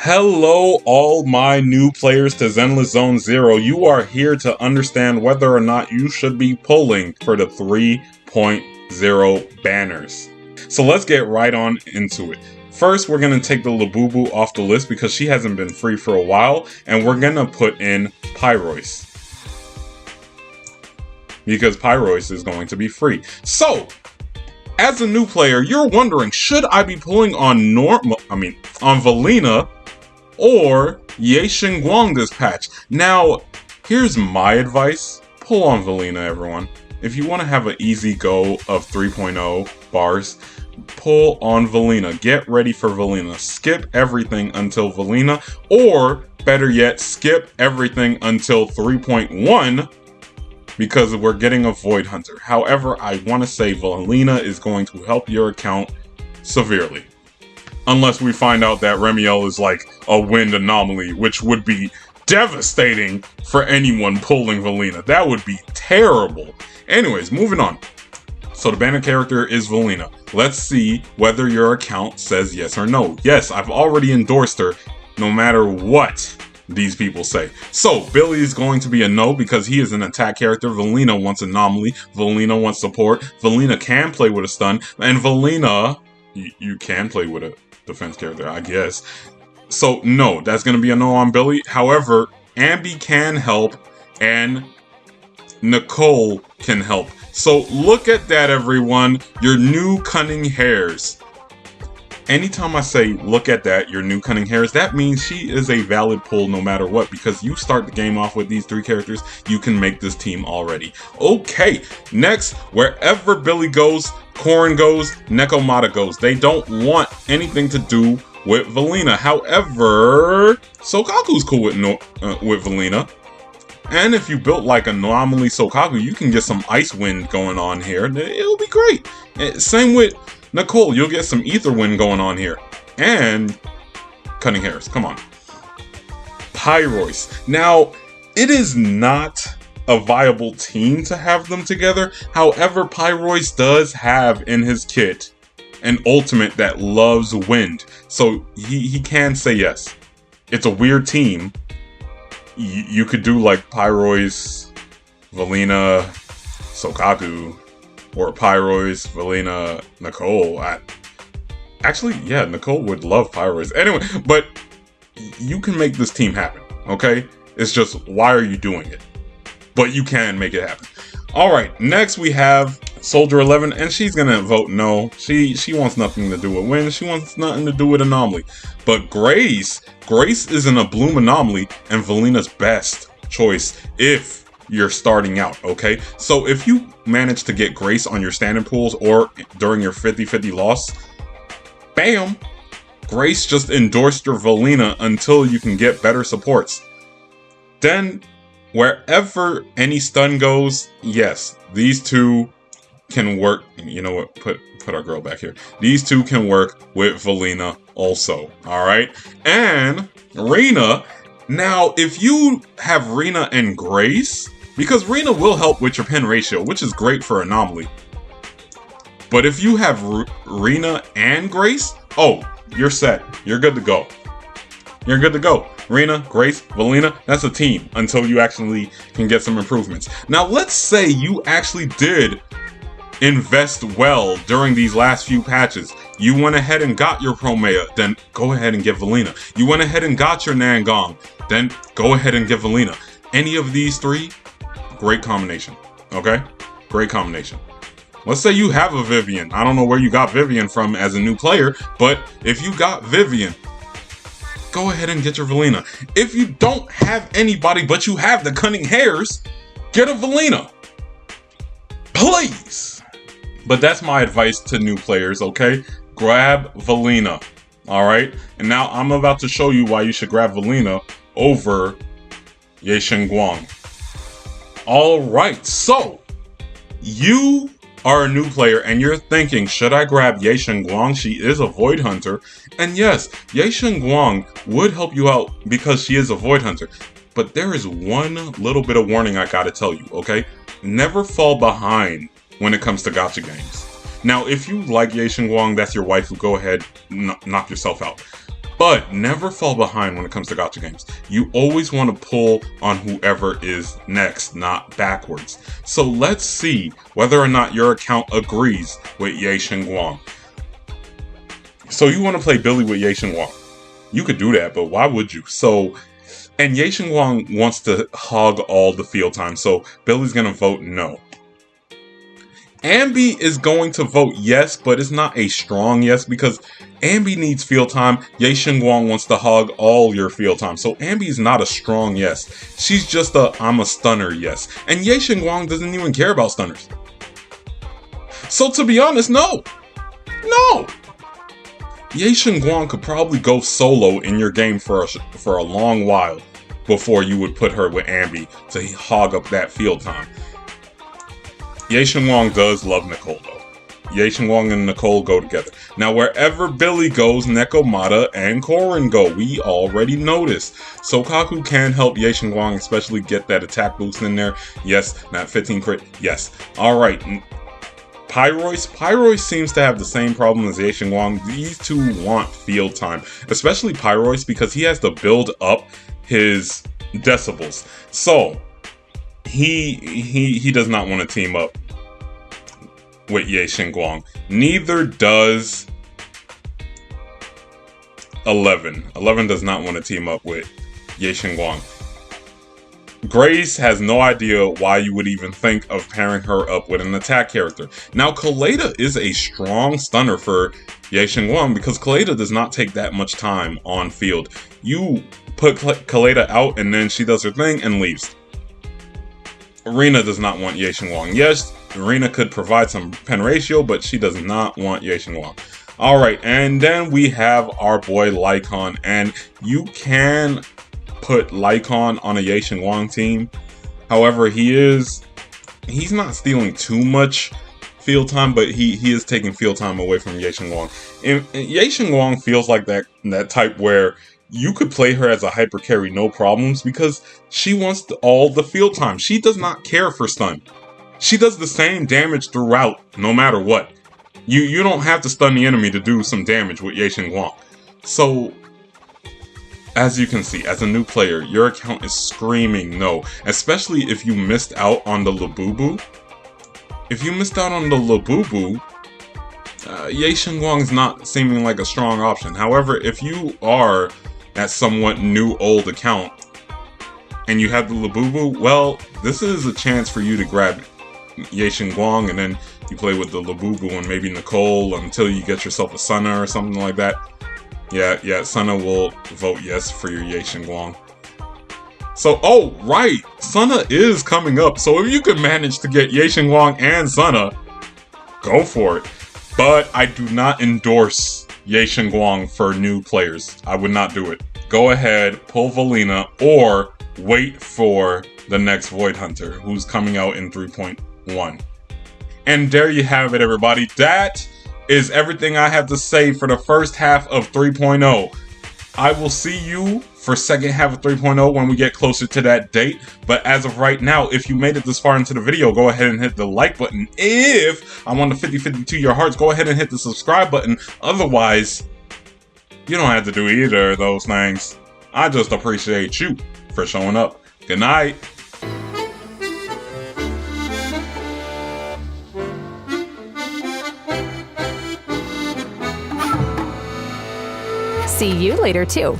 Hello, all my new players to Zenless Zone Zero. You are here to understand whether or not you should be pulling for the 3.0 banners. So let's get right on into it. First, we're going to take the Labubu off the list because she hasn't been free for a while, and we're going to put in Pyrois, because Pyrois is going to be free. So, as a new player, you're wondering, should I be pulling on Velina or Shunguang this patch? Now, here's my advice. Pull on Velina, everyone. If you want to have an easy go of 3.0 bars, pull on Velina. Get ready for Velina. Skip everything until Velina, or better yet, skip everything until 3.1, because we're getting a Void Hunter. However, I want to say Velina is going to help your account severely. Unless we find out that Remiel is like a wind anomaly, which would be devastating for anyone pulling Velina. That would be terrible. Anyways, moving on. So the banner character is Velina. Let's see whether your account says yes or no. Yes, I've already endorsed her, no matter what these people say. So Billy is going to be a no because he is an attack character. Velina wants anomaly. Velina wants support. Velina can play with a stun. And Velina, you can play with a defense character, I guess. So no, that's going to be a no on Billy. However, Ambi can help and Nicole can help. So look at that, everyone. Your new cunning hairs. Anytime I say look at that, your new cunning hairs, that means she is a valid pull no matter what, because you start the game off with these three characters, you can make this team already. Okay, next, wherever Billy goes, Korin goes, Nekomata goes. They don't want anything to do with Velina. However, Sokaku's cool with Velina. And if you built like Anomaly Sokaku, you can get some Ice Wind going on here. It'll be great. Same with Nicole, you'll get some Ether Wind going on here. And Cunning Hairs, come on. Pyrois. Now, it is not a viable team to have them together. However, Pyrois does have in his kit an ultimate that loves wind. So he can say yes. It's a weird team. You could do like Pyrois, Velina, Sokaku, or Pyrois, Velina, Nicole. Actually, yeah, Nicole would love Pyrois. Anyway, but you can make this team happen, okay? It's just, why are you doing it? But you can make it happen. Alright, next we have Soldier 11, and she's gonna vote no. She wants nothing to do with Wind. She wants nothing to do with Anomaly. But Grace is in a Bloom Anomaly, and Velina's best choice if you're starting out, okay? So if you manage to get Grace on your standing pools or during your 50-50 loss, bam! Grace just endorsed your Velina until you can get better supports. Then, wherever any stun goes, yes, these two can work. You know what? Put our girl back here. These two can work with Velina also, alright? And Rena, now if you have Rena and Grace, because Rena will help with your pen ratio, which is great for Anomaly. But if you have Rena and Grace, oh, you're set. You're good to go. You're good to go. Rena, Grace, Velina, that's a team until you actually can get some improvements. Now, let's say you actually did invest well during these last few patches. You went ahead and got your Promea, then go ahead and get Velina. You went ahead and got your Nangong, then go ahead and get Velina. Any of these three, great combination, okay? Great combination. Let's say you have a Vivian. I don't know where you got Vivian from as a new player, but if you got Vivian, go ahead and get your Velina. If you don't have anybody, but you have the cunning hairs, get a Velina. Please. But that's my advice to new players, okay? Grab Velina, alright? And now I'm about to show you why you should grab Velina over Shunguang. Alright, so you are a new player and you're thinking, should I grab Shunguang? She is a Void Hunter. And yes, Shunguang would help you out because she is a Void Hunter. But there is one little bit of warning I gotta tell you, okay? Never fall behind when it comes to gacha games. Now, if you like Shunguang, that's your waifu, go ahead, knock yourself out. But never fall behind when it comes to gacha games. You always want to pull on whoever is next, not backwards. So let's see whether or not your account agrees with Ye Shunguang. So you want to play Billy with Ye Shunguang. You could do that, but why would you? And Ye Shunguang wants to hog all the field time, so Billy's going to vote no. Ambi is going to vote yes, but it's not a strong yes because Ambi needs field time. Ye Shunguang wants to hog all your field time. So Ambi is not a strong yes. She's just a I'm a stunner yes. And Ye Shunguang doesn't even care about stunners. So to be honest, no. No. Ye Shunguang could probably go solo in your game for a long while before you would put her with Ambi to hog up that field time. Ye Shunguang does love Nicole though. Ye Shunguang and Nicole go together. Now wherever Billy goes, Nekomata and Korin go. We already noticed. So Kaku can help Ye Shunguang especially get that attack boost in there. Yes, that 15 crit. Yes. Alright. Pyrois seems to have the same problem as Ye Shunguang. These two want field time. Especially Pyrois because he has to build up his decibels. So he does not want to team up with Ye Shunguang. Neither does 11. 11 does not want to team up with Ye Shunguang. Grace has no idea why you would even think of pairing her up with an attack character. Now, Kaleda is a strong stunner for Ye Shunguang because Kaleda does not take that much time on field. You put Kaleda out and then she does her thing and leaves. Arena does not want Ye Shunguang. Yes, Arena could provide some pen ratio, but she does not want Ye Shunguang. Alright, and then we have our boy Lycon, and you can put Lycon on a Ye Shunguang team. However, he's not stealing too much field time, but he is taking field time away from Ye Shunguang. And Ye Shunguang feels like that type where you could play her as a hyper carry no problems because she wants all the field time. She does not care for stun. She does the same damage throughout, no matter what. You don't have to stun the enemy to do some damage with Ye Shunguang. So, as you can see, as a new player, your account is screaming no. Especially if you missed out on the Labubu. If you missed out on the Labubu, Ye Shunguang is not seeming like a strong option. However, if you are that somewhat new old account and you have the Labubu, well, this is a chance for you to grab Ye Shunguang and then you play with the Labubu and maybe Nicole until you get yourself a Sunna or something like that. Yeah, Sunna will vote yes for your Ye Shunguang. So, oh, right, Sunna is coming up. So if you can manage to get Ye Shunguang and Sunna, go for it. But I do not endorse Ye Shunguang for new players. I would not do it. Go ahead, pull Velina, or wait for the next Void Hunter, who's coming out in 3.1. And there you have it, everybody. That is everything I have to say for the first half of 3.0. I will see you for second half of 3.0 when we get closer to that date. But as of right now, if you made it this far into the video, go ahead and hit the like button. If I want the 50-50 to your hearts, go ahead and hit the subscribe button. Otherwise, you don't have to do either of those things. I just appreciate you for showing up. Good night. See you later, too.